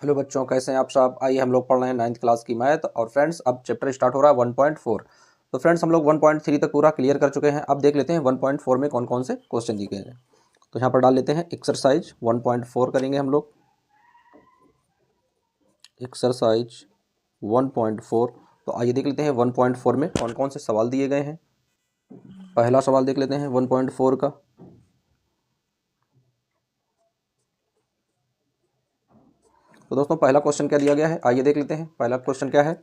Hello बच्चों, कैसे हैं आप सब। आइए हम लोग पढ़ रहे हैं 9th क्लास की मैथ। और फ्रेंड्स अब चैप्टर स्टार्ट हो रहा है 1.4। तो फ्रेंड्स हम लोग 1.3 तक पूरा क्लियर कर चुके हैं। अब देख लेते हैं 1.4 में कौन कौन से क्वेश्चन दिए गए हैं। तो यहाँ पर डाल लेते हैं एक्सरसाइज 1.4 करेंगे हम लोग। एक्सरसाइज 1.4। तो आइए देख लेते हैं 1.4 में कौन कौन से सवाल दिए गए हैं। पहला सवाल देख लेते हैं 1.4 का। तो दोस्तों पहला क्वेश्चन क्या दिया गया है, आइए देख लेते हैं पहला क्वेश्चन क्या है।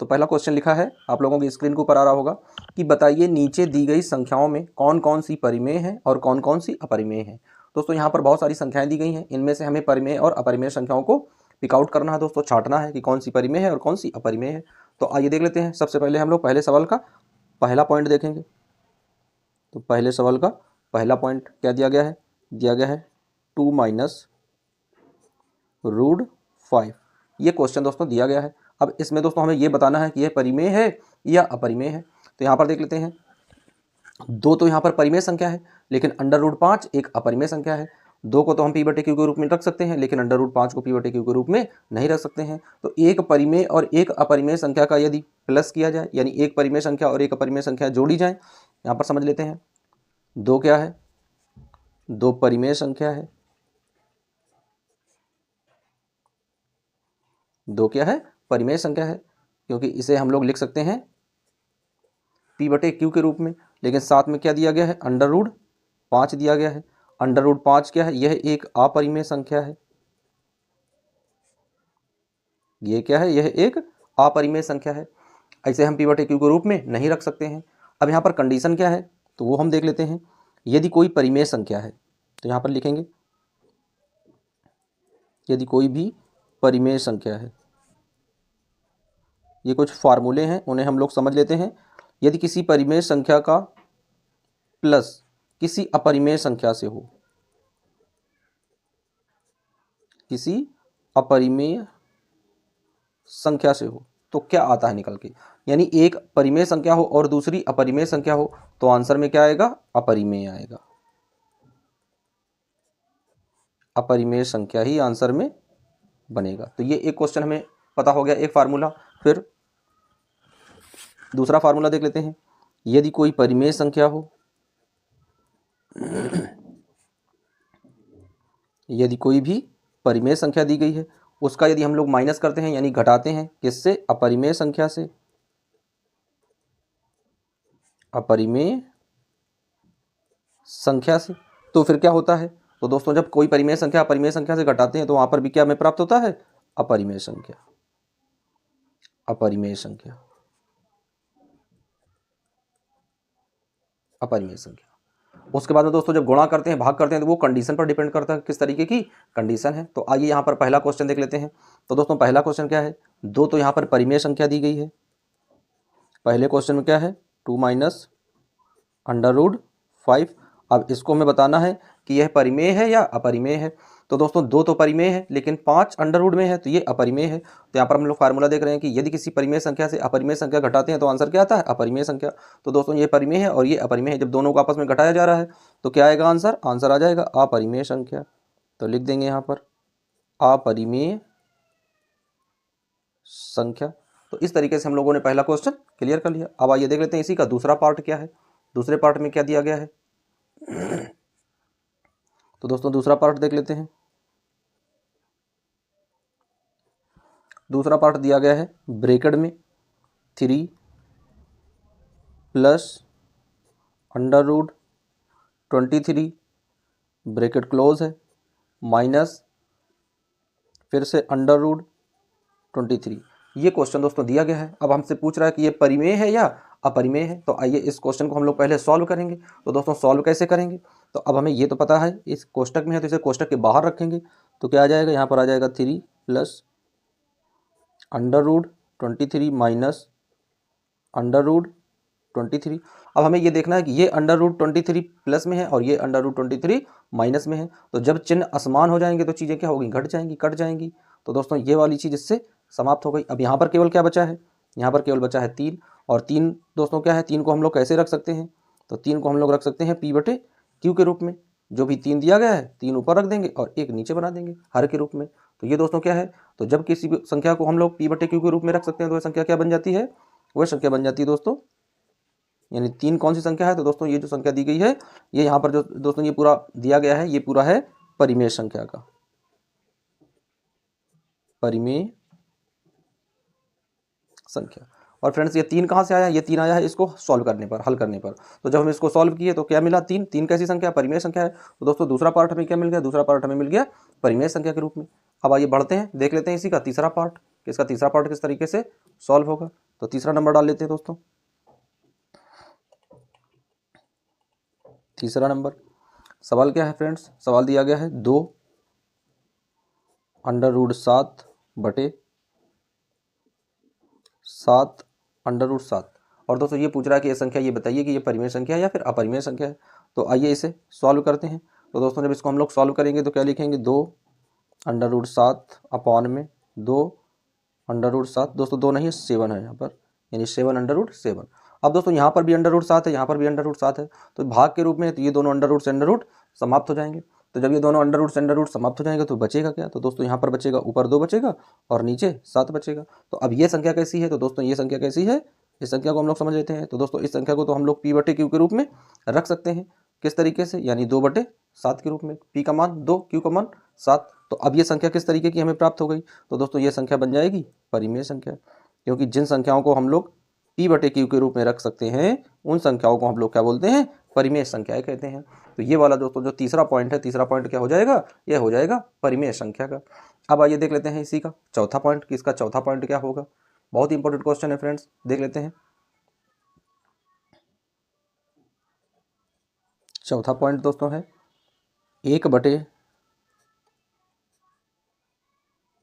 तो पहला क्वेश्चन लिखा है, आप लोगों की स्क्रीन के ऊपर आ रहा होगा कि बताइए नीचे दी गई संख्याओं में कौन कौन सी परिमेय है और कौन कौन सी अपरिमेय है। दोस्तों यहाँ पर बहुत सारी संख्याएं दी गई हैं, इनमें से हमें परिमेय और अपरिमेय संख्याओं को पिकआउट करना है दोस्तों, छांटना है कि कौन सी परिमेय है और कौन सी अपरिमेय है। तो आइए देख लेते हैं। सबसे पहले हम लोग पहले सवाल का पहला पॉइंट देखेंगे। तो पहले सवाल का पहला पॉइंट क्या दिया गया है, दिया गया है 2 माइनस रूट 5। ये क्वेश्चन दोस्तों दिया गया है। अब इसमें दोस्तों हमें ये बताना है कि यह परिमेय है या अपरिमेय है। तो यहाँ पर देख लेते हैं, दो तो यहाँ पर परिमेय संख्या है, लेकिन अंडर रूट 5 एक अपरिमेय संख्या है। दो को तो हम पी बटे क्यू के रूप में रख सकते हैं, लेकिन अंडर रूट 5 को पी बटे क्यू के रूप में नहीं रख सकते हैं। तो एक परिमेय और एक अपरिमेय संख्या का यदि प्लस किया जाए, यानी एक परिमेय संख्या और एक अपरिमेय संख्या जोड़ी जाए, यहाँ पर समझ लेते हैं। दो क्या है, दो परिमेय संख्या है। दो क्या है, परिमेय संख्या है, क्योंकि इसे हम लोग लिख सकते हैं पी बटे क्यू के रूप में। लेकिन साथ में क्या दिया गया है, अंडर रूट 5 दिया गया है। अंडर रूट 5 क्या है, यह एक अपरिमेय संख्या है। यह क्या है, यह एक अपरिमेय संख्या है। ऐसे हम पी बटे क्यू के रूप में नहीं रख सकते हैं। अब यहाँ पर कंडीशन क्या है, तो वो हम देख लेते हैं। यदि कोई परिमेय संख्या है, तो यहाँ पर लिखेंगे यदि कोई भी परिमेय संख्या है। ये कुछ फार्मूले हैं, उन्हें हम लोग समझ लेते हैं। यदि किसी परिमेय संख्या का प्लस किसी अपरिमेय संख्या से हो, किसी अपरिमेय संख्या से हो, तो क्या आता है निकल के। यानी एक परिमेय संख्या हो और दूसरी अपरिमेय संख्या हो, तो आंसर में क्या आएगा, अपरिमेय आएगा। अपरिमेय संख्या ही आंसर में बनेगा। तो ये एक क्वेश्चन हमें पता हो गया, एक फार्मूला। फिर दूसरा फार्मूला देख लेते हैं। यदि कोई परिमेय संख्या हो, यदि कोई भी परिमेय संख्या दी गई है, उसका यदि हम लोग माइनस करते हैं, यानी घटाते हैं, किससे, अपरिमेय संख्या से। अपरिमेय संख्या से, तो फिर क्या होता है, तो दोस्तों जब कोई परिमेय संख्या अपरिमेय संख्या से घटाते हैं, तो वहां पर भी क्या हमें प्राप्त होता है, अपरिमेय संख्या। अपरिमेय संख्या, अपरिमेय संख्या। उसके बाद में दोस्तों जब गुणा करते हैं, भाग करते हैं, तो वो कंडीशन पर डिपेंड करता है, किस तरीके की कंडीशन है। तो आइए यहाँ पर पहला क्वेश्चन देख लेते हैं। तो दोस्तों पहला क्वेश्चन क्या है, दो तो यहाँ पर परिमेय संख्या दी गई है। पहले क्वेश्चन में क्या है, 2 माइनस अंडर रूट 5। अब इसको हमें बताना है कि यह परिमेय है या अपरिमेय है। तो दोस्तों दो तो परिमेय है, लेकिन 5 अंडर रूट में है, तो ये अपरिमेय है। तो यहाँ पर हम लोग फार्मूला देख रहे हैं कि यदि किसी परिमेय संख्या से अपरिमेय संख्या घटाते हैं, तो आंसर क्या आता है, अपरिमेय संख्या। तो दोस्तों ये परिमेय है और ये अपरिमेय है। जब दोनों को आपस में घटाया जा रहा है, तो क्या आएगा आंसर, आंसर आ जाएगा अपरिमेय संख्या। तो लिख देंगे यहाँ पर अपरिमेय संख्या। तो इस तरीके से हम लोगों ने पहला क्वेश्चन क्लियर कर लिया। अब आइए देख लेते हैं इसी का दूसरा पार्ट क्या है। दूसरे पार्ट में क्या दिया गया है, तो दोस्तों दूसरा पार्ट देख लेते हैं। दूसरा पार्ट दिया गया है ब्रैकेट में 3 plus under root 23, bracket close है, माइनस फिर से अंडर रूट 23। ये क्वेश्चन दोस्तों दिया गया है। अब हमसे पूछ रहा है कि ये परिमेय है या अपरिमेय है। तो आइए इस क्वेश्चन को हम लोग पहले सॉल्व करेंगे। तो दोस्तों सॉल्व कैसे करेंगे, तो अब हमें ये तो पता है, इस कोष्टक में है तो इसे कोष्टक के बाहर रखेंगे। तो क्या आ जाएगा, यहाँ पर आ जाएगा 3 plus under root 23 minus under root 23। अब हमें ये देखना है कि ये अंडर रूट 23 प्लस में है और ये अंडर रूट 23 माइनस में है। तो जब चिन्ह असमान हो जाएंगे तो चीज़ें क्या होगी, घट जाएंगी, कट जाएंगी। तो दोस्तों ये वाली चीज़ इससे समाप्त हो गई। अब यहाँ पर केवल क्या बचा है, यहाँ पर केवल बचा है 3। और 3 दोस्तों क्या है, 3 को हम लोग कैसे रख सकते हैं, तो 3 को हम लोग रख सकते हैं पी बटे क्यू के रूप में। जो भी 3 दिया गया है 3 ऊपर रख देंगे और 1 नीचे बना देंगे हर के रूप में। तो ये दोस्तों क्या है, तो जब किसी भी संख्या को हम लोग p बटे q के रूप में रख सकते हैं तो वह संख्या क्या बन जाती है, वह संख्या बन जाती है दोस्तों, यानी 3 कौन सी संख्या है, तो दोस्तों ये जो संख्या दी गई है, ये यहाँ पर जो दोस्तों ये पूरा दिया गया है, ये पूरा है परिमेय संख्या का, परिमेय संख्या। और फ्रेंड्स ये 3 कहाँ से आया, ये 3 आया है इसको सॉल्व करने पर, हल करने पर। तो जब हम इसको सॉल्व किए तो क्या मिला, 3, 3 कैसी संख्या, परिमेय संख्या है। तो दोस्तों दूसरा पार्ट हमें क्या मिल गया, दूसरा पार्ट हमें मिल गया परिमेय संख्या के रूप में। अब आइए बढ़ते हैं, देख लेते हैं इसी का तीसरा पार्ट, कि इसका तीसरा पार्ट किस तरीके से सॉल्व होगा। तो तीसरा नंबर डाल लेते हैं दोस्तों, तीसरा नंबर सवाल क्या है फ्रेंड्स, सवाल दिया गया है 2 अंडर रूट 7 बटे 7 अंडर रूट 7। और दोस्तों ये पूछ रहा है कि ये संख्या, ये बताइए कि ये परिमेय संख्या है या फिर अपरिमेय संख्या है। तो आइए इसे सॉल्व करते हैं। तो दोस्तों जब इसको हम लोग सॉल्व करेंगे तो क्या लिखेंगे, 2 अंडर रूट 7 अपॉन में 2 अंडर रूट 7, दोस्तों 2 नहीं 7 है यहाँ पर, यानी 7 अंडर रूट 7। अब दोस्तों यहाँ पर भी अंडर रूट 7 है, यहाँ पर भी अंडर रूट 7 है, तो भाग के रूप में तो ये दोनों अंडर रूट से अंडर रूट समाप्त हो जाएंगे। तो जब ये दोनों अंडर रूट से अंडर रूट समाप्त हो जाएंगे तो बचेगा क्या, तो दोस्तों यहाँ पर बचेगा, ऊपर 2 बचेगा और नीचे 7 बचेगा। तो अब ये संख्या कैसी है, तो दोस्तों ये संख्या कैसी है, इस संख्या को हम लोग समझ लेते हैं। तो दोस्तों इस संख्या को तो हम लोग p बटे q के रूप में रख सकते हैं, किस तरीके से, यानी 2 बटे 7 के रूप में, p का मान 2, q का मान 7। तो अब ये संख्या किस तरीके की हमें प्राप्त हो गई, तो दोस्तों ये संख्या बन जाएगी परिमेय संख्या, क्योंकि जिन संख्याओं को हम लोग p बटे q के रूप में रख सकते हैं उन संख्याओं को हम लोग क्या बोलते हैं, परिमेय संख्याएं कहते हैं। तो ये वाला दोस्तों जो तीसरा पॉइंट है, तीसरा पॉइंट क्या हो जाएगा, यह हो जाएगा परिमेय संख्या का। अब आइए देख लेते हैं इसी का चौथा पॉइंट, कि इसका चौथा पॉइंट क्या होगा। बहुत ही इंपॉर्टेंट क्वेश्चन है फ्रेंड्स, देख लेते हैं। चौथा पॉइंट दोस्तों है 1 बटे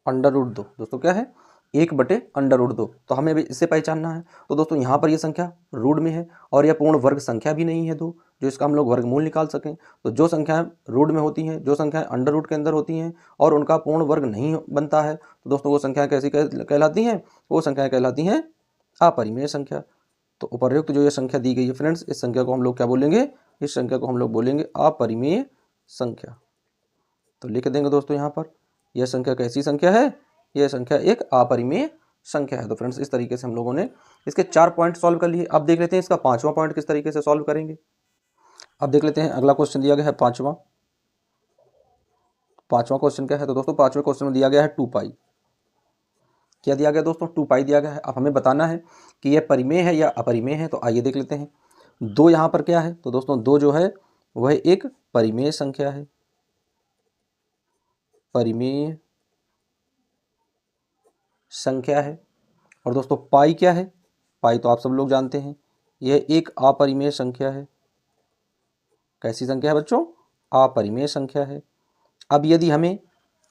अंडर रूट 2। दोस्तों क्या है, 1 बटे अंडर रूट 2। तो हमें भी इसे पहचानना है। तो दोस्तों यहाँ पर ये संख्या रूट में है और यह पूर्ण वर्ग संख्या भी नहीं है 2, जो इसका हम लोग वर्गमूल निकाल सकें। तो जो संख्याएं रूट में होती हैं, जो संख्याएं अंडर रूट के अंदर होती हैं और उनका पूर्ण वर्ग नहीं बनता है, तो दोस्तों वो संख्याएं कैसी कहलाती हैं, वो संख्याएं कहलाती हैं अपरिमेय संख्या। तो उपर्युक्त जो ये संख्या दी गई है फ्रेंड्स, इस संख्या को हम लोग क्या बोलेंगे, इस संख्या को हम लोग बोलेंगे अपरिमेय संख्या। तो लिख देंगे दोस्तों यहाँ पर, यह संख्या कैसी संख्या है, यह संख्या एक अपरिमेय संख्या है। तो फ्रेंड्स इस तरीके से हम लोगों ने इसके 4 पॉइंट सॉल्व कर लिए। अब देख लेते हैं इसका 5वां पॉइंट किस तरीके से सॉल्व करेंगे। अब देख लेते हैं, अगला क्वेश्चन दिया गया है 5वां क्वेश्चन क्या है, तो दोस्तों 5वें क्वेश्चन में दिया गया है 2 पाई। क्या दिया गया दोस्तों, 2 पाई दिया गया है। अब हमें बताना है कि यह परिमेय है या अपरिमेय है। तो आइए देख लेते हैं। 2 यहाँ पर क्या है, तो दोस्तों 2 जो है वह एक परिमेय संख्या है, परिमेय संख्या है। और दोस्तों पाई क्या है, पाई तो आप सब लोग जानते हैं, यह एक अपरिमेय संख्या है। कैसी संख्या है बच्चों, अपरिमेय संख्या है। अब यदि हमें,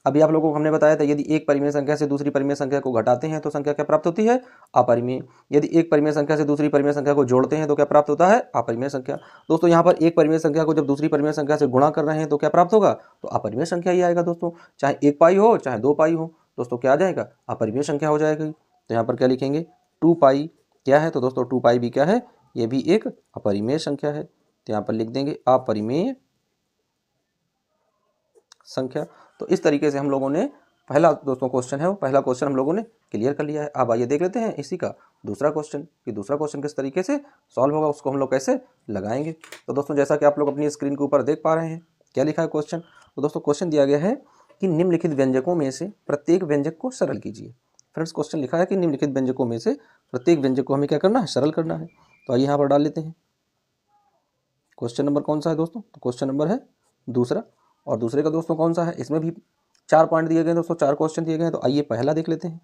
अभी आप लोगों को हमने बताया था, यदि एक परिमेय संख्या से दूसरी परिमेय संख्या को घटाते हैं तो संख्या क्या प्राप्त होती है, अपरिमेय। यदि एक परिमेय संख्या से दूसरी परिमेय संख्या को जोड़ते हैं तो क्या प्राप्त होता है, अपरिमेय संख्या। दोस्तों यहाँ पर एक परिमेय संख्या को जब दूसरी परिमेय संख्या से गुणा कर रहे हैं तो क्या प्राप्त होगा, तो अपरिमेय संख्या ही आएगा दोस्तों। चाहे 1 पाई हो चाहे 2 पाई हो, दोस्तों क्या आ जाएगा, अपरिमेय संख्या हो जाएगी। तो यहाँ पर क्या लिखेंगे, 2 पाई क्या है, तो दोस्तों 2 पाई भी क्या है, ये भी एक अपरिमेय संख्या है। तो यहाँ पर लिख देंगे अपरिमेय संख्या। तो इस तरीके से हम लोगों ने पहला दोस्तों क्वेश्चन है, वो पहला क्वेश्चन हम लोगों ने क्लियर कर लिया है। अब आइए देख लेते हैं इसी का दूसरा क्वेश्चन, कि दूसरा क्वेश्चन किस तरीके से सॉल्व होगा, उसको हम लोग कैसे लगाएंगे। तो दोस्तों जैसा कि आप लोग अपनी स्क्रीन के ऊपर देख पा रहे हैं, क्या लिखा है क्वेश्चन। तो दोस्तों क्वेश्चन दिया गया है कि निम्नलिखित व्यंजकों में से प्रत्येक व्यंजक को सरल कीजिए। फ्रेंड्स क्वेश्चन लिखा है कि निम्नलिखित व्यंजकों में से प्रत्येक व्यंजक को हमें क्या करना है, सरल करना है। तो आइए यहाँ पर डाल लेते हैं। क्वेश्चन नंबर कौन सा है दोस्तों, तो क्वेश्चन नंबर है दूसरा। और दूसरे का दोस्तों कौन सा है, इसमें भी 4 पॉइंट दिए गए हैं दोस्तों, 4 क्वेश्चन दिए गए हैं। तो आइए पहला देख लेते हैं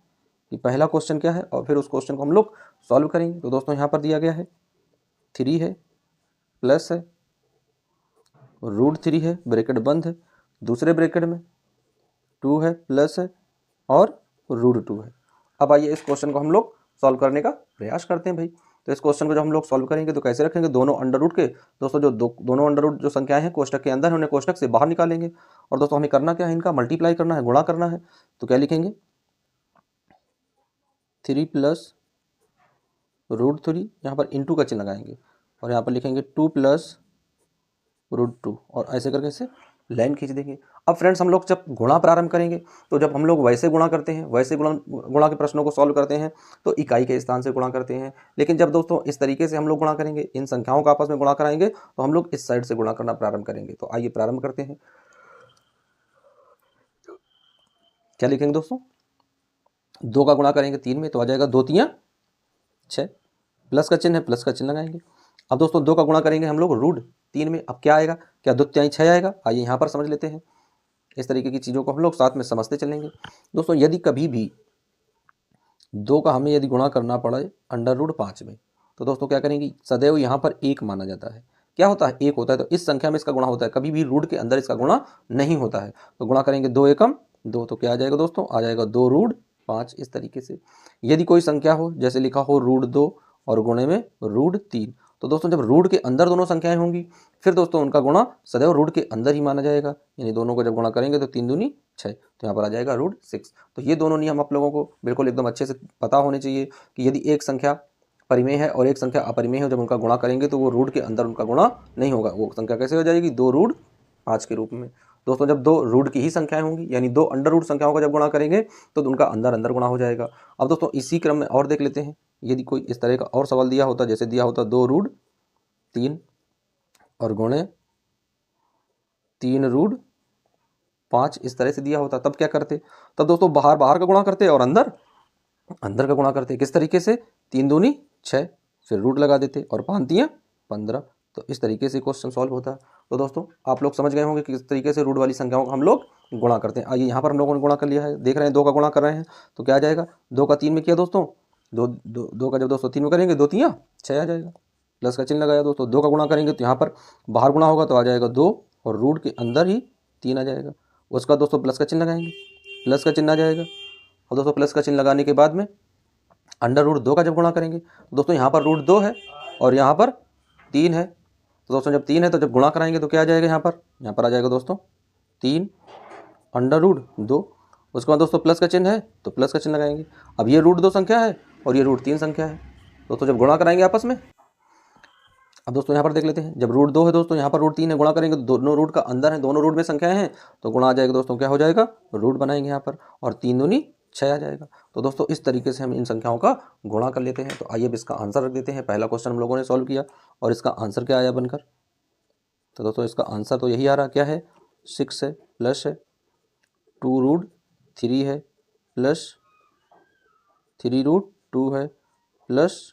कि पहला क्वेश्चन क्या है और फिर उस क्वेश्चन को हम लोग सॉल्व करेंगे। तो दोस्तों यहाँ पर दिया गया है 3 है, प्लस है, √3 है, ब्रैकेट बंद है, दूसरे ब्रैकेट में 2 है, प्लस है और √2 है। अब आइए इस क्वेश्चन को हम लोग सॉल्व करने का प्रयास करते हैं भाई। तो इस क्वेश्चन को जब हम लोग सॉल्व करेंगे तो कैसे रखेंगे, दोनों अंडर रूट के दोस्तों, जो दोनों अंडर रूट जो संख्याएं हैं कोष्टक के अंदर है उन्हें कोष्टक से बाहर निकालेंगे। और दोस्तों हमें करना क्या है, इनका मल्टीप्लाई करना है, गुणा करना है। तो क्या लिखेंगे, 3 प्लस √3, यहाँ पर इंटू का चिन्ह लगाएंगे और यहाँ पर लिखेंगे 2 प्लस √2 और ऐसे करके इसे लाइन खींच देंगे। अब फ्रेंड्स हम लोग जब गुणा प्रारंभ करेंगे तो जब हम लोग वैसे गुणा करते हैं, वैसे गुणा के प्रश्नों को सॉल्व करते हैं तो इकाई के स्थान से गुणा करते हैं। लेकिन जब दोस्तों इस तरीके से हम लोग गुणा करेंगे, इन संख्याओं का आपस में गुणा कराएंगे तो हम लोग इस साइड से गुणा करना प्रारंभ करेंगे। तो आइए प्रारंभ करते हैं। क्या लिखेंगे दोस्तों? 2 का गुणा करेंगे 3 में तो आ जाएगा 2 3 6, प्लस का चिन्ह है, प्लस का चिन्ह लगाएंगे। अब दोस्तों 2 का गुणा करेंगे हम लोग √3 में, अब क्या आएगा? क्या 2 तिहाई 6 आएगा? आइए यहाँ पर समझ लेते हैं। इस तरीके की चीज़ों को हम लोग साथ में समझते चलेंगे। दोस्तों यदि कभी भी 2 का हमें यदि गुणा करना पड़े √5 में तो दोस्तों क्या करेंगे? सदैव यहाँ पर 1 माना जाता है। क्या होता है? 1 होता है। तो इस संख्या में इसका गुणा होता है, कभी भी रूट के अंदर इसका गुणा नहीं होता है। तो गुणा करेंगे 2 एकम 2, तो क्या आ जाएगा दोस्तों? आ जाएगा 2√5। इस तरीके से यदि कोई संख्या हो, जैसे लिखा हो √2 और गुणे में √3, तो दोस्तों जब रूट के अंदर दोनों संख्याएं होंगी फिर दोस्तों उनका गुणा सदैव रूट के अंदर ही माना जाएगा। यानी दोनों को जब गुणा करेंगे तो 3 दूनी 6, तो यहाँ पर आ जाएगा √6। तो ये दोनों नियम आप लोगों को बिल्कुल एकदम अच्छे से पता होने चाहिए कि यदि एक संख्या परिमेय है और एक संख्या अपरिमेय है, जब उनका गुणा करेंगे तो वो रूट के अंदर उनका गुणा नहीं होगा। वो संख्या कैसे हो जाएगी? 2√5 के रूप में। दोस्तों जब 2 रूट की ही संख्याएं होंगी, यानी 2 अंडर रूट संख्याओं का जब गुणा करेंगे तो उनका अंदर अंदर गुणा हो जाएगा। अब दोस्तों इसी क्रम में और देख लेते हैं। यदि कोई इस तरह का और सवाल दिया होता, जैसे दिया होता 2√3 और गुणे 3√5, इस तरह से दिया होता, तब क्या करते? तब दोस्तों बाहर बाहर का गुणा करते और अंदर अंदर का गुणा करते। किस तरीके से? 3 दूनी 6, फिर रूट लगा देते और 5 तियां 15। तो इस तरीके से क्वेश्चन सॉल्व होता है। तो दोस्तों आप लोग समझ गए होंगे कि किस तरीके से रूट वाली संख्याओं को हम लोग गुणा करते हैं। आइए यहाँ पर हम लोगों ने गुणा कर लिया है, देख रहे हैं 2 का गुणा कर रहे हैं तो क्या आ जाएगा? 2 का 3 में किया दोस्तों, 2 का जब दोस्तों 3 में करेंगे 2 तियां 6 आ जाएगा। प्लस का चिन्ह लगाया दोस्तों, 2 का गुणा करेंगे तो यहाँ पर बाहर गुणा होगा तो आ जाएगा 2 और रूट के अंदर ही 3 आ जाएगा। उसका दोस्तों प्लस का चिन्ह लगाएंगे, प्लस का चिन्ह आ जाएगा। और दोस्तों प्लस का चिन्ह लगाने के बाद में √2 का जब गुणा करेंगे तो दोस्तों यहाँ पर √2 है और यहाँ पर 3 है। तो दोस्तों जब 3 है तो जब गुणा कराएंगे तो क्या आ जाएगा? यहाँ पर आ जाएगा दोस्तों 3 √2। उसके बाद दोस्तों प्लस का चिन्ह है तो प्लस का चिन्ह लगाएंगे। अब ये √2 संख्या है और ये √3 संख्या है। दोस्तों जब गुणा कराएंगे आपस में, अब दोस्तों यहाँ पर देख लेते हैं, जब √2 है दोस्तों, यहाँ पर √3 है, गुणा करेंगे तो दोनों रूट का अंदर है, दोनों रूट में संख्याएं हैं तो गुणा आ जाएगा दोस्तों, क्या हो जाएगा? रूट बनाएंगे यहाँ पर और 3 दूनी 6 आ जाएगा। तो दोस्तों इस तरीके से हम इन संख्याओं का गुणा कर लेते हैं। तो आइए अब इसका आंसर रख देते हैं। पहला क्वेश्चन हम लोगों ने सॉल्व किया और इसका आंसर क्या आया बनकर? तो दोस्तों इसका आंसर तो यही आ रहा, क्या है? 6 है, प्लस है 2√3 है, प्लस 3√2 है, प्लस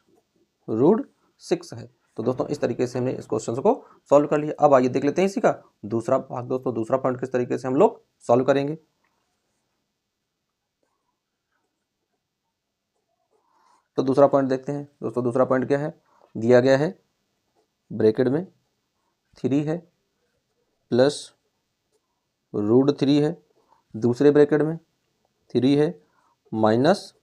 √6 है। तो दोस्तों इस तरीके से हमने इस क्वेश्चन को सॉल्व कर लिया। अब आइए देख लेते हैं इसी का दूसरा भाग। दोस्तों दूसरा पॉइंट किस तरीके से हम लोग सॉल्व करेंगे। तो दूसरा पॉइंट देखते हैं। दोस्तों दूसरा पॉइंट क्या है? दिया गया है ब्रैकेट में 3 है, प्लस √3 है, दूसरे ब्रैकेट में 3 है, माइनस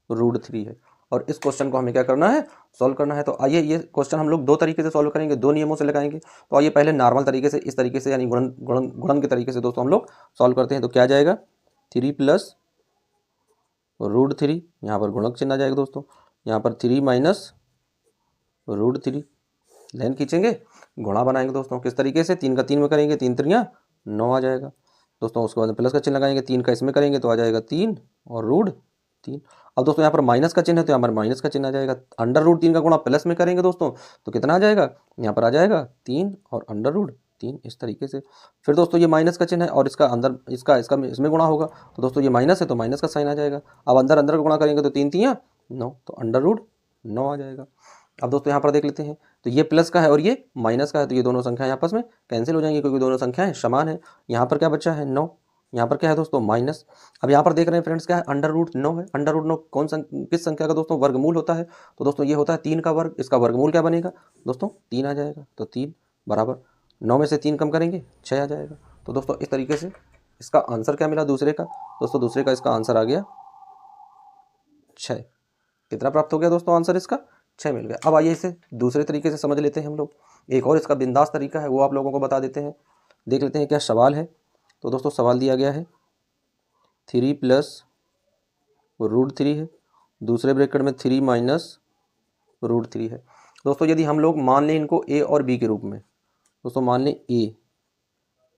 √3 है। और इस क्वेश्चन को हमें क्या करना है? सॉल्व करना है। तो आइए ये क्वेश्चन हम लोग 2 तरीके से सॉल्व करेंगे, 2 नियमों से लगाएंगे। तो आइए पहले नॉर्मल तरीके से, इस तरीके से, यानी गुणन के तरीके से दोस्तों हम लोग सॉल्व करते हैं। तो क्या आ जाएगा? 3 प्लस √3, यहाँ पर गुणक चिन्ह आ जाएगा दोस्तों, यहाँ पर 3 माइनस √3, लाइन खींचेंगे, गुणा बनाएंगे दोस्तों। किस तरीके से? 3 का 3 में करेंगे, 3 3 9 आ जाएगा दोस्तों। उसके बाद प्लस का चिन्ह लगाएंगे, 3 का इसमें करेंगे तो आ जाएगा 3 और √3। अब दोस्तों यहाँ पर माइनस का चिन्ह है तो यहाँ पर माइनस का चिन्ह आ जाएगा। √3 का गुणा प्लस में करेंगे दोस्तों तो कितना आ जाएगा? यहाँ पर आ जाएगा 3 और √3, इस तरीके से। फिर दोस्तों ये माइनस का चिन्ह है और इसका अंदर इसका इसमें गुणा होगा तो दोस्तों ये माइनस है तो माइनस का साइन आ जाएगा। अब अंदर अंदर का गुणा करेंगे तो 3 3 9, तो √9 आ जाएगा। अब दोस्तों यहाँ पर देख लेते हैं, तो ये प्लस का है और ये माइनस का है, तो ये दोनों संख्याएं आपस में कैंसिल हो जाएंगी क्योंकि दोनों संख्याएं समान है। यहाँ पर क्या बचा है? 9, यहाँ पर क्या है दोस्तों? माइनस। अब यहाँ पर देख रहे हैं फ्रेंड्स, क्या है? √9 है। √9 किस संख्या का दोस्तों वर्गमूल होता है? तो दोस्तों ये होता है 3 का वर्ग। इसका वर्गमूल क्या बनेगा दोस्तों? 3 आ जाएगा। तो 3 बराबर 9 में से 3 कम करेंगे 6 आ जाएगा। तो दोस्तों इस तरीके से इसका आंसर क्या मिला दूसरे का? दोस्तों दूसरे का इसका आंसर आ गया 6। कितना प्राप्त हो गया दोस्तों आंसर इसका? 6 मिल गया। अब आइए इसे दूसरे तरीके से समझ लेते हैं हम लोग। एक और इसका बिंदास तरीका है, वो आप लोगों को बता देते हैं। देख लेते हैं क्या सवाल है। तो दोस्तों सवाल दिया गया है 3 प्लस √3 है, दूसरे ब्रैकेट में 3 माइनस √3 है। दोस्तों यदि हम लोग मान लें इनको a और b के रूप में, दोस्तों मान लें a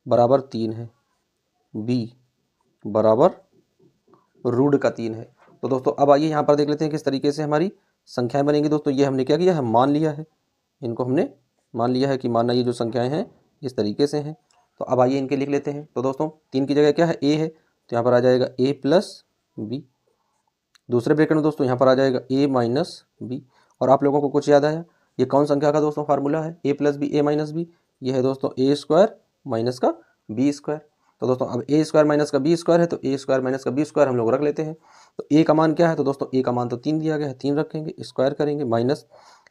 बराबर 3 है, b बराबर रूट का 3 है। तो दोस्तों अब आइए यहाँ पर देख लेते हैं किस तरीके से हमारी संख्याएं बनेंगी। दोस्तों ये हमने क्या किया है, मान लिया है, इनको हमने मान लिया है कि मानना ये जो संख्याएं हैं इस तरीके से हैं। तो अब आइए इनके लिख लेते हैं। तो दोस्तों 3 की जगह क्या है, a है, तो यहाँ पर आ जाएगा a प्लस बी। दूसरे ब्रैकेट में दोस्तों यहाँ पर आ जाएगा a माइनस बी। और आप लोगों को कुछ याद आया, ये कौन संख्या का दोस्तों फार्मूला है, a plus B a minus B. ये है दोस्तों a स्क्वायर माइनस का b स्क्वायर। तो दोस्तों अब a स्क्वायर माइनस का b स्क्वायर है, तो a स्क्वायर माइनस का b स्क्वायर हम लोग रख लेते हैं। तो a का मान क्या है, तो दोस्तों a का मान तो 3 दिया गया है, 3 रखेंगे, स्क्वायर करेंगे, माइनस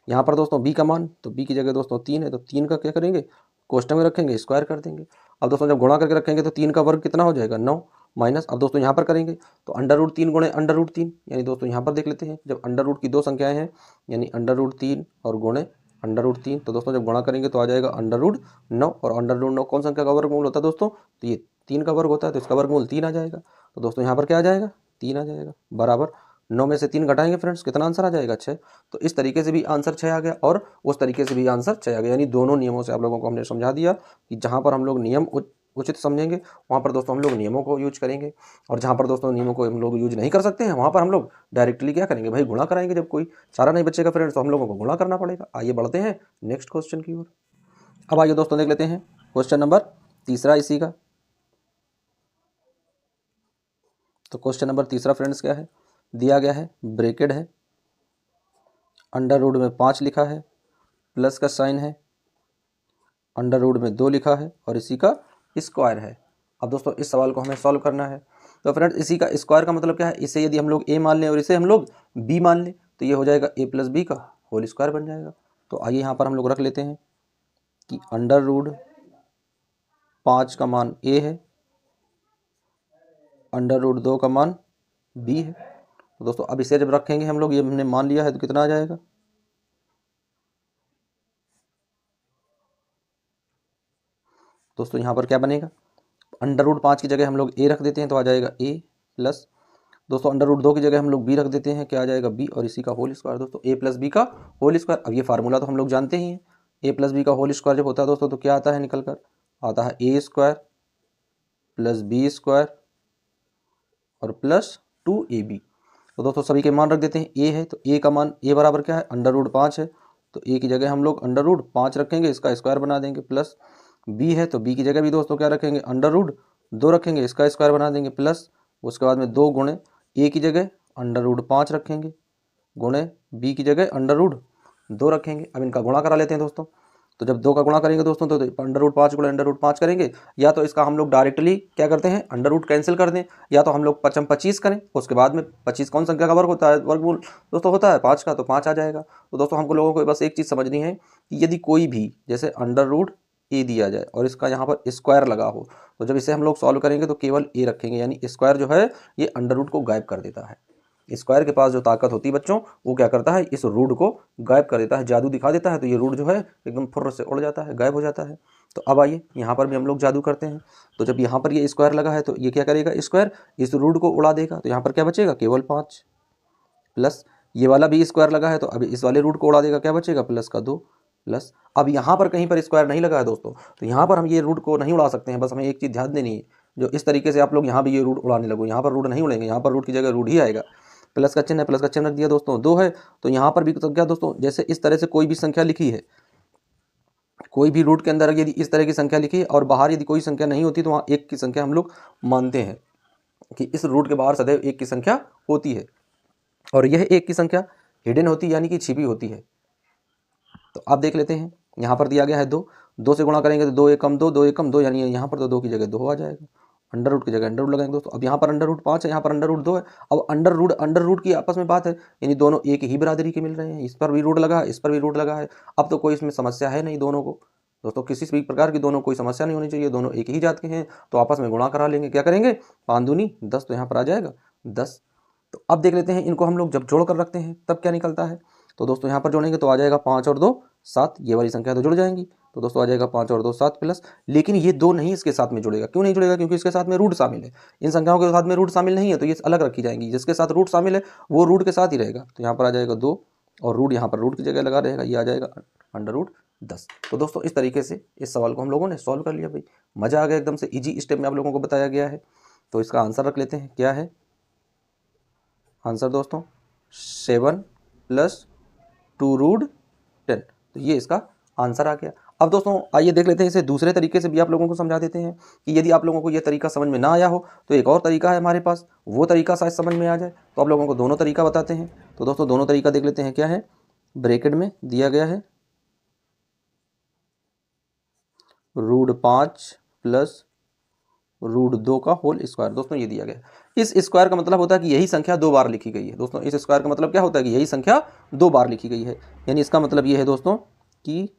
यहाँ पर दोस्तों b का मान, तो b की जगह दोस्तों 3 है, तो 3 का क्या करेंगे, कोष्टक में रखेंगे, स्क्वायर कर देंगे। अब दोस्तों जब गुणा करके रखेंगे तो 3 का वर्ग कितना हो जाएगा, 9, माइनस अब दोस्तों यहाँ पर करेंगे तो अंडर रूट 3 गुणे अंडर रूट 3, यानी दोस्तों यहाँ पर देख लेते हैं जब अंडर रूट की दो संख्याएं हैं यानी अंडर रूट 3 और गुणे अंडर रूट 3, तो दोस्तों जब गुणा करेंगे तो आ जाएगा अंडर रूट 9। और अंडर रूट 9 कौन संख्या का वर्गमूल होता है दोस्तों, तो ये 3 का वर्ग होता है, तो इसका वर्गमूल 3 आ जाएगा। तो दोस्तों यहाँ पर क्या आ जाएगा, 3 आ जाएगा, बराबर 9 में से 3 घटाएंगे फ्रेंड्स, कितना आंसर आ जाएगा, 6। तो इस तरीके से भी आंसर 6 आ गया और उस तरीके से भी आंसर 6 आ गया। यानी दोनों नियमों से आप लोगों को हमने समझा दिया कि जहाँ पर हम लोग नियम उचित समझेंगे वहाँ पर दोस्तों हम लोग नियमों को यूज करेंगे, और जहाँ पर दोस्तों नियमों को हम लोग यूज नहीं कर सकते हैं वहाँ पर हम लोग डायरेक्टली क्या करेंगे भाई, गुणा कराएंगे। जब कोई सारा नहीं बचेगा फ्रेंड्स तो हम लोगों को गुणा करना पड़ेगा। आइए बढ़ते हैं नेक्स्ट क्वेश्चन की ओर। अब आइए दोस्तों देख लेते हैं क्वेश्चन नंबर तीसरा इसी का। तो क्वेश्चन नंबर तीसरा फ्रेंड्स क्या है, दिया गया है, ब्रैकेट है, अंडर रूट में 5 लिखा है, प्लस का साइन है, अंडर रूट में 2 लिखा है और इसी का स्क्वायर है। अब दोस्तों इस सवाल को हमें सॉल्व करना है। तो फ्रेंड्स इसी का स्क्वायर का मतलब क्या है, इसे यदि हम लोग a मान लें और इसे हम लोग b मान लें तो ये हो जाएगा a प्लस बी का होल स्क्वायर बन जाएगा। तो आइए यहाँ पर हम लोग रख लेते हैं कि अंडर रूट 5 का मान a है, अंडर रूट 2 का मान b है। तो दोस्तों अब इसे जब रखेंगे हम लोग, ये हमने मान लिया है, तो कितना आ जाएगा, दोस्तों यहाँ पर क्या बनेगा, अंडर रूट 5 की जगह हम लोग a रख देते हैं तो आ जाएगा a प्लस, दोस्तों अंडर रूट 2 की जगह हम लोग b रख देते हैं, क्या आ जाएगा b और इसी का होल स्क्वायर, दोस्तों a प्लस बी का होल स्क्वायर। अब ये फार्मूला तो हम लोग जानते ही हैं, a प्लस बी का होल स्क्वायर जब होता है दोस्तों तो क्या आता है, निकल कर आता है a square plus B square और प्लस 2ab। तो दोस्तों सभी के मान रख देते हैं, a है तो a का मान a बराबर क्या है, अंडर रूट 5 है, तो a की जगह हम लोग अंडर रूट 5 रखेंगे, इसका स्क्वायर बना देंगे, प्लस b है तो b की जगह भी दोस्तों क्या रखेंगे, अंडर रूट 2 रखेंगे, इसका स्क्वायर बना देंगे, प्लस उसके बाद में 2 गुणे a की जगह अंडर रूट 5 रखेंगे, गुणे b की जगह अंडर रूट 2 रखेंगे। अब इनका गुणा करा लेते हैं दोस्तों। तो जब 2 का गुणा करेंगे दोस्तों तो अंडर रूट 5 गुणे अंडर रूट 5 करेंगे, या तो इसका हम लोग डायरेक्टली क्या करते हैं, अंडर रूट कैंसिल कर दें, या तो हम लोग 25 करें, उसके बाद में 25 कौन संख्या का वर्ग होता है, वर्गमूल दोस्तों होता है 5 का, तो 5 आ जाएगा। तो दोस्तों हमको लोगों को बस एक चीज़ समझनी है कि यदि कोई भी जैसे अंडर रूट ए दिया जाए और इसका यहाँ पर स्क्वायर लगा हो, तो जब इसे हम लोग सॉल्व करेंगे तो केवल ए रखेंगे, यानी स्क्वायर जो है ये अंडर रूट को गायब कर देता है। स्क्वायर के पास जो ताकत होती है बच्चों, वो क्या करता है, इस रूट को गायब कर देता है, जादू दिखा देता है। तो ये रूट जो है एकदम फुर्र से उड़ जाता है, गायब हो जाता है। तो अब आइए यहाँ पर भी हम लोग जादू करते हैं। तो जब यहाँ पर ये स्क्वायर लगा है तो ये क्या करेगा, स्क्वायर इस रूट को उड़ा देगा, तो यहाँ पर क्या बचेगा, केवल 5, प्लस ये वाला भी स्क्वायर लगा है तो अभी इस वाले रूट को उड़ा देगा, क्या बचेगा, प्लस का 2, प्लस अब यहाँ पर कहीं पर स्क्वायर नहीं लगा है दोस्तों, तो यहाँ पर हम ये रूट को नहीं उड़ा सकते हैं। बस हमें एक चीज़ ध्यान देनी है, जो इस तरीके से आप लोग यहाँ भी ये रूट उड़ाने लगो, यहाँ पर रूट नहीं उड़ेंगे, यहाँ पर रूट की जगह रूट ही आएगा। प्लस का चिन्ह है, प्लस का चिन्ह रख दिया दोस्तों, 2 है तो यहाँ पर भी क्या दोस्तों, जैसे इस तरह से कोई भी संख्या लिखी है, कोई भी रूट के अंदर यदि इस तरह की संख्या लिखी है और बाहर यदि कोई संख्या नहीं होती तो वहाँ 1 की संख्या हम लोग मानते हैं कि इस रूट के बाहर सदैव 1 की संख्या होती है, और यह 1 की संख्या हिडन होती है, यानी कि छिपी होती है। तो आप देख लेते हैं, यहाँ पर दिया गया है 2 से गुणा करेंगे तो 2 एकम 2, 2 एकम 2, यानी यहाँ पर तो 2 की जगह 2 आ जाएगा, अंडर रूट की जगह अंडर रूट लगाएंगे दोस्तों। अब यहाँ पर अंडर रूट 5 है, यहाँ पर अंडर रूट 2 है। अब अंडर रूट की आपस में बात है, यानी दोनों एक ही बरादरी के मिल रहे हैं, इस पर भी रूट लगा है, इस पर भी रूट लगा है। अब तो कोई इसमें समस्या है नहीं, दोनों को दोस्तों किसी भी प्रकार की दोनों कोई समस्या नहीं होनी चाहिए, दोनों एक ही जात के हैं, तो आपस में गुणा करा लेंगे। क्या करेंगे, 5 दूनी 10, तो यहाँ पर आ जाएगा 10। तो अब देख लेते हैं, इनको हम लोग जब जोड़ कर रखते हैं तब क्या निकलता है। तो दोस्तों यहाँ पर जोड़ेंगे तो आ जाएगा 5 और 2 7, ये वाली संख्या तो जुड़ जाएंगी। तो दोस्तों आ जाएगा 5 और 2 7 प्लस, लेकिन ये 2 नहीं इसके साथ में जुड़ेगा। क्यों नहीं जुड़ेगा, क्योंकि इसके साथ में रूट शामिल है। इन संख्याओं के साथ में रूट शामिल नहीं है तो ये अलग रखी जाएंगी, जिसके साथ रूट शामिल है वो रूट के साथ ही रहेगा। तो यहाँ पर आ जाएगा 2 और रूट यहाँ पर रूट की जगह लगा रहेगा, ये आ जाएगा अंडर रूट 10। तो दोस्तों इस तरीके से इस सवाल को हम लोगों ने सॉल्व कर लिया भाई। मज़ा आ गया, एकदम से इजी स्टेप में आप लोगों को बताया गया है। तो इसका आंसर रख लेते हैं, क्या है आंसर दोस्तों? 7 + 2√10। तो ये इसका आंसर आ गया। अब दोस्तों आइए देख लेते हैं इसे दूसरे तरीके से भी आप लोगों को समझा देते हैं कि यदि आप लोगों को ये तरीका समझ में ना आया हो तो एक और तरीका है हमारे पास, वो तरीका शायद समझ में आ जाए। तो आप लोगों को दोनों तरीका बताते हैं। तो दोस्तों दोनों तरीका देख लेते हैं। क्या है? ब्रैकेट में दिया गया है √5 + √2 का होल स्क्वायर। दोस्तों ये दिया गया है। इस स्क्वायर का मतलब होता है कि यही संख्या 2 बार लिखी गई है। दोस्तों इस स्क्वायर का मतलब क्या होता है कि यही संख्या 2 बार लिखी गई है। यानी इसका मतलब ये है दोस्तों कि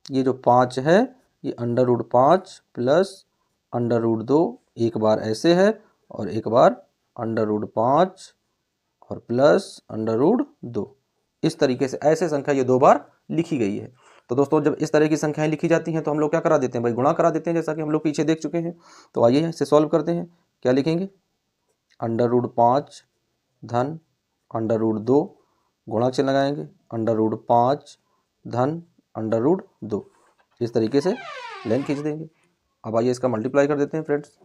ये जो 5 है ये √5 + √2 एक बार ऐसे है और एक बार √5 और प्लस √2। इस तरीके से ऐसे संख्या ये 2 बार लिखी गई है। तो दोस्तों जब इस तरह की संख्याएं लिखी जाती हैं तो हम लोग क्या करा देते हैं भाई? गुणा करा देते हैं, जैसा कि हम लोग पीछे देख चुके हैं। तो आइए इसे सॉल्व करते हैं। क्या लिखेंगे? √5 धन √2, गुणा चिन्ह लगाएंगे, √5 धन √2। इस तरीके से लाइन खींच देंगे। अब आइए इसका मल्टीप्लाई कर देते हैं फ्रेंड्स।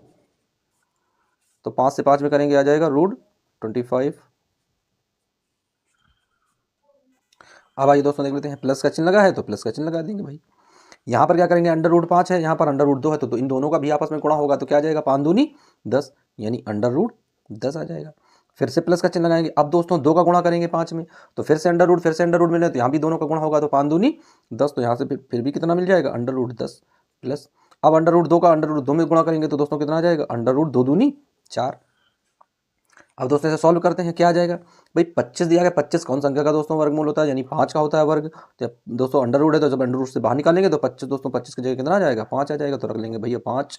तो 5 से 5 में करेंगे, आ जाएगा √25। अब आइए दोस्तों देख लेते हैं, प्लस का चिन्ह लगा है तो प्लस का चिन्ह लगा देंगे भाई। यहाँ पर क्या करेंगे? √5 है, यहाँ पर √2 है, तो इन दोनों का भी आपस में गुणा होगा तो क्या आ जाएगा? 5 दूनी 10, यानी √10 आ जाएगा। फिर से प्लस का चिन्ह लगाएंगे। अब दोस्तों 2 का गुणा करेंगे 5 में, तो फिर से √, मिले तो यहाँ भी दोनों का गुणा होगा तो 5 दूनी 10, तो यहाँ से फिर भी कितना मिल जाएगा? √10 प्लस। अब √2 का √2 में गुणा करेंगे तो दोस्तों कितना आ जाएगा? √2 दूनी 4। अब दोस्तों इसे सॉल्व करते हैं। क्या आ जाएगा भाई? 25 दिया गया। 25 कौन संख्या का दोस्तों वर्गमूल होता है? यानी 5 का होता है वर्ग। तो दोस्तों अंडर है, तो जब अंडर से बाहर निकालेंगे तो 25 दोस्तों 25 की जगह कितना आ जाएगा? 5 आ जाएगा। तो रख लेंगे भैया 5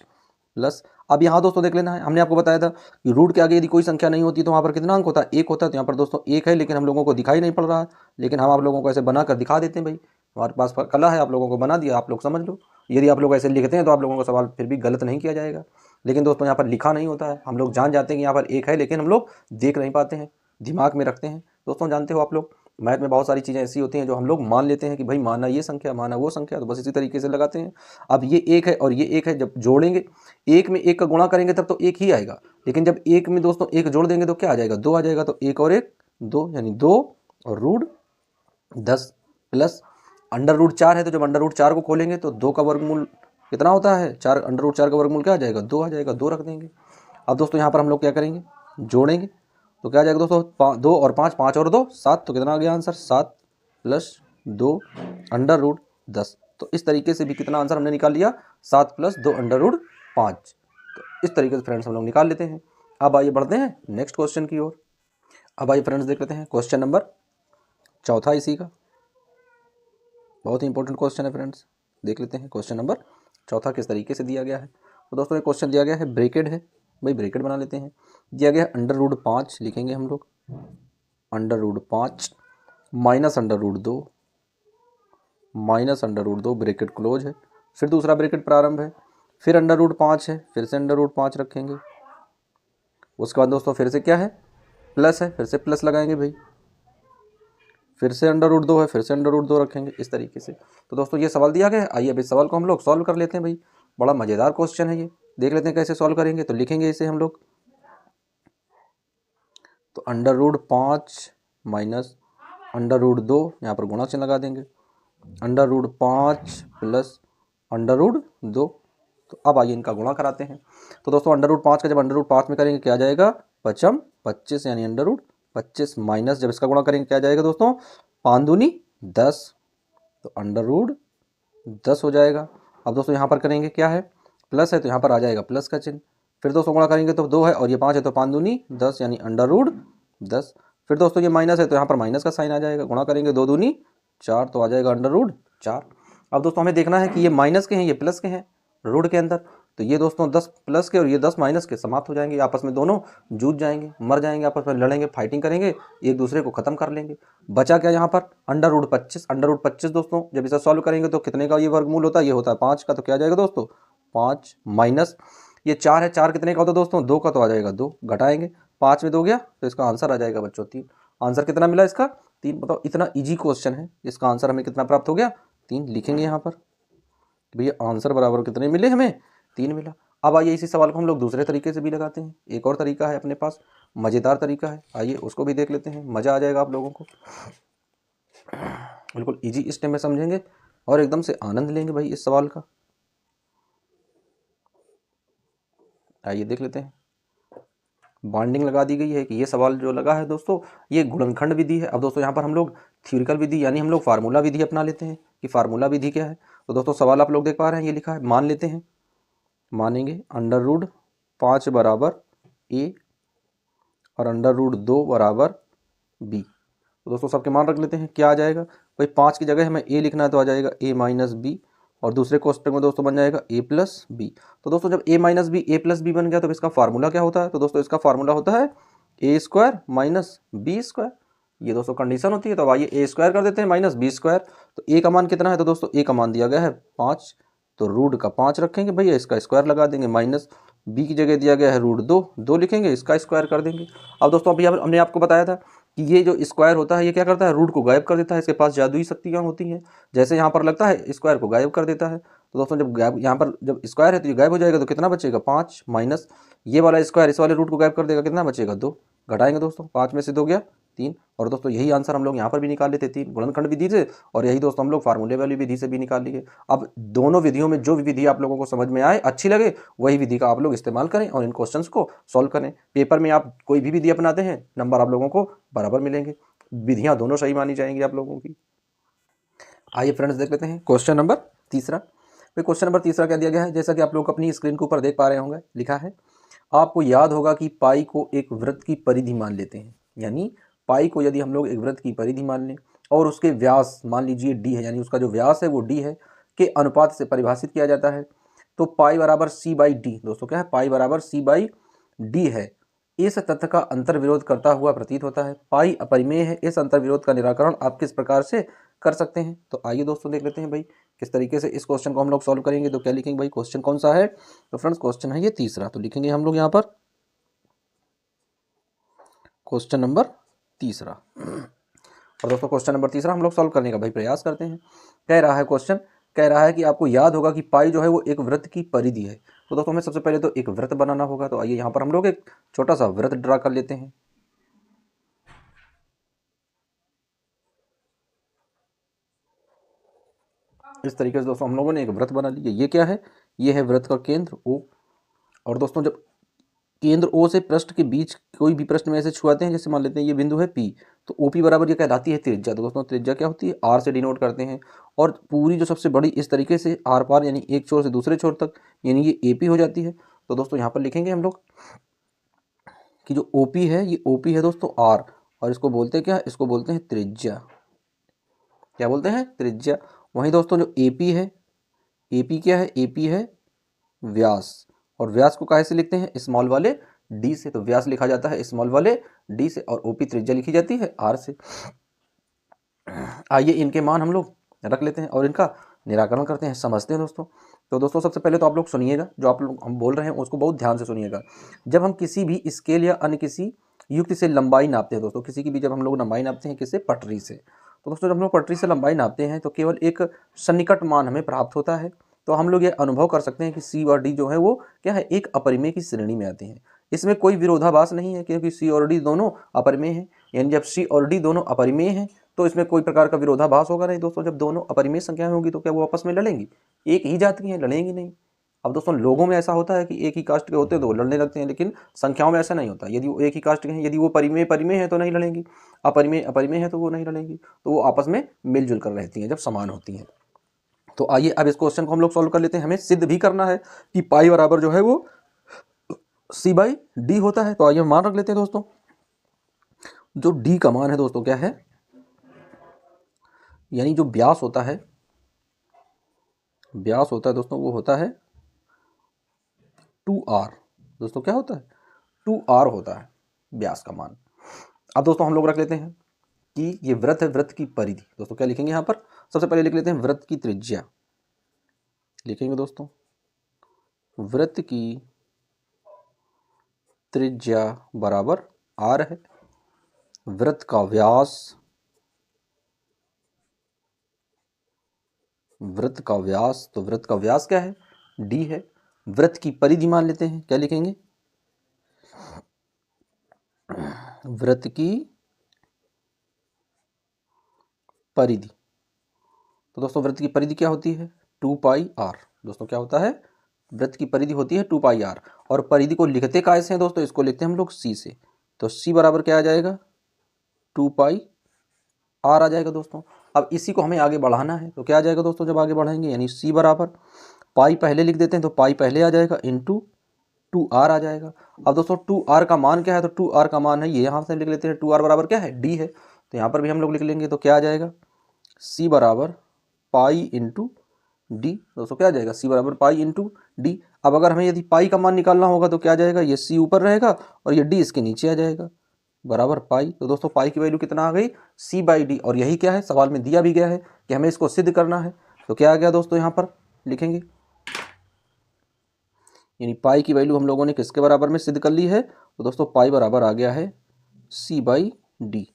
प्लस। अब यहाँ दोस्तों देख लेना है, हमने आपको बताया था कि रूट के आगे यदि कोई संख्या नहीं होती तो वहाँ पर कितना अंक होता है? 1 होता है। तो यहाँ पर दोस्तों 1 है, लेकिन हम लोगों को दिखाई नहीं पड़ रहा है, लेकिन हम आप लोगों को ऐसे बना कर दिखा देते हैं भाई। हमारे पास कला है, आप लोगों को बना दिया, आप लोग समझ लो। यदि आप लोग ऐसे लिखते हैं तो आप लोगों को सवाल फिर भी गलत नहीं किया जाएगा। लेकिन दोस्तों यहाँ पर लिखा नहीं होता है, हम लोग जान जाते हैं कि यहाँ पर 1 है, लेकिन हम लोग देख नहीं पाते हैं, दिमाग में रखते हैं। दोस्तों जानते हो आप लोग, मैथ में बहुत सारी चीज़ें ऐसी होती हैं जो हम लोग मान लेते हैं कि भाई माना ये संख्या, माना वो संख्या, तो बस इसी तरीके से लगाते हैं। अब ये 1 है और ये 1 है, जब जोड़ेंगे 1 में 1 का गुणा करेंगे तब तो 1 ही आएगा, लेकिन जब 1 में दोस्तों 1 जोड़ देंगे तो क्या आ जाएगा? 2 आ जाएगा। तो 1 और 1 2, यानी 2 और √10 प्लस √4 है, तो जब √4 को खोलेंगे तो 2 का वर्गमूल कितना होता है? 4। √4 का वर्गमूल क्या आ जाएगा? 2 आ जाएगा। 2 रख देंगे। अब दोस्तों यहाँ पर हम लोग क्या करेंगे? जोड़ेंगे तो क्या आ जाएगा दोस्तों? 2 और 5, 5 और 2 7, तो कितना आ गया आंसर? 7 + 2 √10। तो इस तरीके से भी कितना आंसर हमने निकाल लिया? 7 + 2 √5। तो इस तरीके से फ्रेंड्स हम लोग निकाल लेते हैं। अब आइए बढ़ते हैं नेक्स्ट क्वेश्चन की ओर। अब आइए फ्रेंड्स देख लेते हैं क्वेश्चन नंबर 4 इसी का। बहुत ही इंपॉर्टेंट क्वेश्चन है फ्रेंड्स। देख लेते हैं क्वेश्चन नंबर 4 किस तरीके से दिया गया है। तो दोस्तों ये क्वेश्चन दिया गया है, ब्रैकेट है भाई, ब्रैकेट बना लेते हैं। दिया गया है √5 लिखेंगे हम लोग, √5 माइनस √2 माइनस √2, ब्रैकेट क्लोज है। फिर दूसरा ब्रैकेट प्रारंभ है, फिर √5 है, फिर से √5 रखेंगे। उसके बाद दोस्तों फिर से क्या है? प्लस है, फिर से प्लस लगाएंगे भाई, फिर से √2 है, फिर से √2 रखेंगे, इस तरीके से। तो दोस्तों ये सवाल दिया गया है। आइए अभी सवाल को हम लोग सॉल्व कर लेते हैं भाई। बड़ा मज़ेदार क्वेश्चन है ये, देख लेते हैं कैसे सॉल्व करेंगे। तो लिखेंगे इसे हम लोग, तो √5 माइनस √2, यहाँ पर गुणा चिन्ह लगा देंगे, √5 प्लस √2। तो अब आइए इनका गुणा कराते हैं। तो दोस्तों √5 का जब √5 में करेंगे क्या आ जाएगा? 5 25, यानी √25 माइनस जब इसका गुणा करेंगे क्या आ जाएगा दोस्तों? 5 दूनी 10, तो √10 हो जाएगा। अब दोस्तों यहाँ पर करेंगे क्या है? प्लस है, तो यहाँ पर आ जाएगा प्लस का चिन्ह। फिर दोस्तों गुणा करेंगे तो 2 है और ये 5 है, तो 5 दूनी 10, यानी √10। फिर दोस्तों ये माइनस है तो यहाँ पर माइनस का साइन आ जाएगा। गुणा करेंगे 2 दूनी 4, तो आ जाएगा √4। अब दोस्तों हमें देखना है कि ये माइनस के हैं ये प्लस के हैं रूट के अंदर। तो ये दोस्तों 10 प्लस के और ये 10 माइनस के समाप्त हो जाएंगे, आपस में दोनों जूझ जाएंगे, मर जाएंगे, आपस में लड़ेंगे, फाइटिंग करेंगे, एक दूसरे को खत्म कर लेंगे। बचा क्या यहाँ पर? √25। √25 दोस्तों जब इसे सॉल्व करेंगे तो कितने का ये वर्गमूल होता है? ये होता है 5 का। तो क्या आ जाएगा दोस्तों? 5 माइनस ये 4 है, 4 कितने का होता है दोस्तों? 2 का। तो आ जाएगा 2, घटाएंगे, 5 में 2 गया तो इसका आंसर आ जाएगा बच्चों 3। आंसर कितना मिला इसका? 3। बताओ, इतना इजी क्वेश्चन है, इसका आंसर हमें कितना प्राप्त हो गया? 3 लिखेंगे यहाँ पर। भैया आंसर बराबर कितने मिले हमें? 3 मिला। अब आइए इसी सवाल को हम लोग दूसरे तरीके से भी लगाते हैं। एक और तरीका है अपने पास, मज़ेदार तरीका है, आइए उसको भी देख लेते हैं, मज़ा आ जाएगा आप लोगों को। बिल्कुल इजी स्टेप में समझेंगे और एकदम से आनंद लेंगे भाई इस सवाल का। आइए देख लेते हैं। बॉन्डिंग लगा दी गई है कि ये सवाल जो लगा है दोस्तों, ये गुणनखंड विधि है। अब दोस्तों यहाँ पर हम लोग थ्योरिकल विधि यानी हम लोग फार्मूला विधि अपना लेते हैं कि फार्मूला विधि क्या है। तो दोस्तों सवाल आप लोग देख पा रहे हैं, ये लिखा है, मान लेते हैं, मानेंगे √5 बराबर ए और √2 बराबर बी। तो दोस्तों सबके मान रख लेते हैं, क्या आ जाएगा भाई? 5 की जगह हमें ए लिखना है तो आ जाएगा a माइनस बी, और दूसरे कोष्टक में दोस्तों बन जाएगा a प्लस बी। तो दोस्तों जब a minus B a plus B बन गया तो इसका फार्मूला क्या होता है? तो दोस्तों इसका फार्मूला होता है a square minus B square. ये दोस्तों कंडीशन होती है। तो आइए a स्क्वायर कर देते हैं माइनस बी स्क्वायर। तो a का मान कितना है? तो दोस्तों a का मान दिया गया है 5, तो रूट का 5 रखेंगे भैया, इसका स्क्वायर लगा देंगे, माइनस बी की जगह दिया गया है √2 लिखेंगे, इसका स्क्वायर कर देंगे। अब दोस्तों अभी हमने आपको बताया था कि ये जो स्क्वायर होता है ये क्या करता है? रूट को गायब कर देता है। इसके पास जादुई शक्तियाँ होती हैं, जैसे यहाँ पर लगता है स्क्वायर को गायब कर देता है। तो दोस्तों जब गायब, यहाँ पर जब स्क्वायर है तो ये गायब हो जाएगा, तो कितना बचेगा? 5 माइनस ये वाला स्क्वायर इस वाले रूट को गायब कर देगा, कितना बचेगा? 2। घटाएंगे दोस्तों, 5 में से 2 गया 3। और दोस्तों यही आंसर हम लोग यहाँ पर भी निकाल लेते 3 गुणनखंड विधि से, और यही दोस्तों हम लोग फार्मूले वाली विधि से भी निकाल लिए। अब दोनों विधियों में जो भी विधि आप लोगों को समझ में आए, अच्छी लगे, वही विधि का आप लोग इस्तेमाल करें और इन क्वेश्चंस को सॉल्व करें। पेपर में आप कोई भी विधि अपनाते हैं, नंबर आप लोगों को बराबर मिलेंगे, विधियां दोनों सही मानी जाएंगी आप लोगों की। आइए फ्रेंड्स देख लेते हैं क्वेश्चन नंबर तीसरा। तो क्वेश्चन नंबर तीसरा क्या दिया गया है? जैसा कि आप लोग अपनी स्क्रीन के ऊपर देख पा रहे होंगे, लिखा है, आपको याद होगा कि पाई को एक वृत्त की परिधि मान लेते हैं। यानी पाई को यदि हम लोग एक वृत्त की परिधि मान लें और उसके व्यास मान लीजिए d है, यानी उसका जो व्यास है वो d है, के अनुपात से परिभाषित किया जाता है, तो पाई बराबर c/d। दोस्तों क्या है? पाई बराबर c/d है। इस तथ्य का अंतर्विरोध करता हुआ प्रतीत होता है, पाई अपरिमेय है। इस अंतर्विरोध का निराकरण आप किस प्रकार से कर सकते हैं? तो आइए दोस्तों देख लेते हैं भाई किस तरीके से इस क्वेश्चन को हम लोग सॉल्व करेंगे। तो क्या लिखेंगे भाई? क्वेश्चन कौन सा है? तो फ्रेंड्स क्वेश्चन है ये तीसरा। तो लिखेंगे हम लोग यहाँ पर क्वेश्चन नंबर तीसरा। और दोस्तों क्वेश्चन नंबर तीसरा हम लोग सॉल्व करने का भाई प्रयास करते हैं। कह रहा है क्वेश्चन, कह रहा है कि आपको याद होगा कि पाई जो है वो एक वृत्त की परिधि है। तो दोस्तों हमें सबसे पहले तो एक वृत्त बनाना होगा। तो आइए यहाँ पर हम लोग एक छोटा सा वृत्त ड्रा कर लेते हैं। इस तरीके से दोस्तों हम लोगों ने एक वृत्त बना लिया। ये क्या है? ये है वृत्त का केंद्र O। और दोस्तों जब केंद्र O से पृष्ठ के बीच कोई भी पृष्ठ में ऐसे छुआते हैं, जैसे मान लेते हैं ये बिंदु है P, तो OP बराबर ये कहलाती है त्रिज्या। तो दोस्तों त्रिज्या क्या होती है? R से डिनोट करते हैं। और पूरी जो सबसे बड़ी इस तरीके से आर पार, यानी एक छोर से दूसरे छोर तक, यानी ये AP हो जाती है। तो दोस्तों यहाँ पर लिखेंगे हम लोग कि जो OP है ये OP है दोस्तों R, और इसको बोलते हैं क्या? इसको बोलते हैं त्रिज्या। क्या बोलते हैं? त्रिज्या। वहीं दोस्तों जो AP है, AP क्या है? AP है व्यास, और व्यास को काहे से लिखते हैं? स्मॉल वाले d से। तो व्यास लिखा जाता है स्मॉल वाले d से, और OP त्रिज्या लिखी जाती है R से। आइए इनके मान हम लोग रख लेते हैं और इनका निराकरण करते हैं, समझते हैं दोस्तों। तो दोस्तों सबसे पहले तो आप लोग सुनिएगा, जो आप लोग हम बोल रहे हैं उसको बहुत ध्यान से सुनिएगा। जब हम किसी भी स्केल या अन्य किसी युक्ति से लंबाई नापते हैं दोस्तों, किसी की भी जब हम लोग लंबाई नापते हैं, किससे? पटरी से। तो दोस्तों जब हम लोग पटरी से लंबाई नापते हैं तो केवल एक सन्निकट मान हमें प्राप्त होता है। तो हम लोग ये अनुभव कर सकते हैं कि C और D जो है वो क्या है? एक अपरिमेय की श्रेणी में आते हैं। इसमें कोई विरोधाभास नहीं है, क्योंकि C और D दोनों अपरिमेय हैं। यानी जब C और D दोनों अपरिमेय हैं तो इसमें कोई प्रकार का विरोधाभास होगा नहीं दोस्तों। जब दोनों अपरिमेय संख्याएं होंगी तो क्या वो आपस में लड़ेंगी? एक ही जात की हैं, लड़ेंगी नहीं। अब दोस्तों लोगों में ऐसा होता है कि एक ही कास्ट के होते हैं तो वो लड़ने लगते हैं, लेकिन संख्याओं में ऐसा नहीं होता। यदि वो एक ही कास्ट के हैं, यदि वो परिमेय परिमेय है तो नहीं लड़ेंगी, अपरिमेय अपरिमेय है तो वो नहीं लड़ेंगी। तो वो आपस में मिलजुल कर रहती हैं जब समान होती हैं। तो आइए अब इस क्वेश्चन को हम लोग सॉल्व कर लेते हैं। हमें सिद्ध भी करना है कि पाई बराबर जो है वो C/D होता है। तो आइए मान रख लेते हैं दोस्तों। जो D का मान है दोस्तों क्या है? यानी जो व्यास होता है, व्यास होता है दोस्तों, वो होता है 2R। दोस्तों क्या होता है? 2R होता है व्यास का मान। अब दोस्तों हम लोग रख लेते हैं कि ये वृत्त है, वृत्त की परिधि। दोस्तों क्या लिखेंगे यहाँ पर? सबसे पहले लिख लेते हैं वृत्त की त्रिज्या। लिखेंगे दोस्तों वृत्त की त्रिज्या बराबर R है। वृत्त का व्यास वृत्त का व्यास, तो वृत्त का व्यास क्या है, d है। वृत्त की परिधि मान लेते हैं, क्या लिखेंगे, वृत्त की परिधि। तो दोस्तों वृत्त की परिधि क्या होती है, 2 पाई r। दोस्तों क्या होता है, वृत्त की परिधि होती है 2 पाई r। और परिधि को लिखते कैसे हैं दोस्तों, इसको लिखते हैं हम लोग c से। तो c बराबर क्या आ जाएगा, 2 पाई r आ जाएगा दोस्तों। अब इसी को हमें आगे बढ़ाना है, तो क्या आ जाएगा दोस्तों, जब आगे बढ़ाएंगे यानी c बराबर पाई पहले लिख देते हैं, तो पाई पहले आ जाएगा इंटू 2r आ जाएगा। अब दोस्तों 2r का मान क्या है, तो 2r का मान है ये, यहाँ से लिख लेते हैं 2r बराबर क्या है, d है। तो यहाँ पर भी हम लोग लिख लेंगे, तो क्या आ जाएगा, c बराबर पाई इंटू डी। दोस्तों क्या आ जाएगा, c बराबर पाई इंटू डी। अब अगर हमें यदि पाई का मान निकालना होगा तो क्या आ जाएगा, ये c ऊपर रहेगा और ये d इसके नीचे आ जाएगा, बराबर पाई। तो दोस्तों पाई की वैल्यू कितना आ गई, c बाई डी। और यही क्या है, सवाल में दिया भी गया है कि हमें इसको सिद्ध करना है। तो क्या आ गया दोस्तों, यहाँ पर लिखेंगे, यानी पाई की वैल्यू हम लोगों ने किसके बराबर में सिद्ध कर ली है, तो दोस्तों पाई बराबर आ गया है c बाई डी।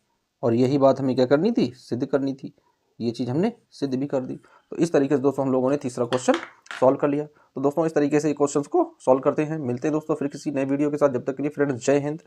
और यही बात हमें क्या करनी थी, सिद्ध करनी थी। ये चीज़ हमने सिद्ध भी कर दी। तो इस तरीके से दोस्तों हम लोगों ने तीसरा क्वेश्चन सॉल्व कर लिया। तो दोस्तों इस तरीके से क्वेश्चंस को सॉल्व करते हैं। मिलते हैं दोस्तों फिर किसी नए वीडियो के साथ, जब तक के लिए फ्रेंड्स जय हिंद।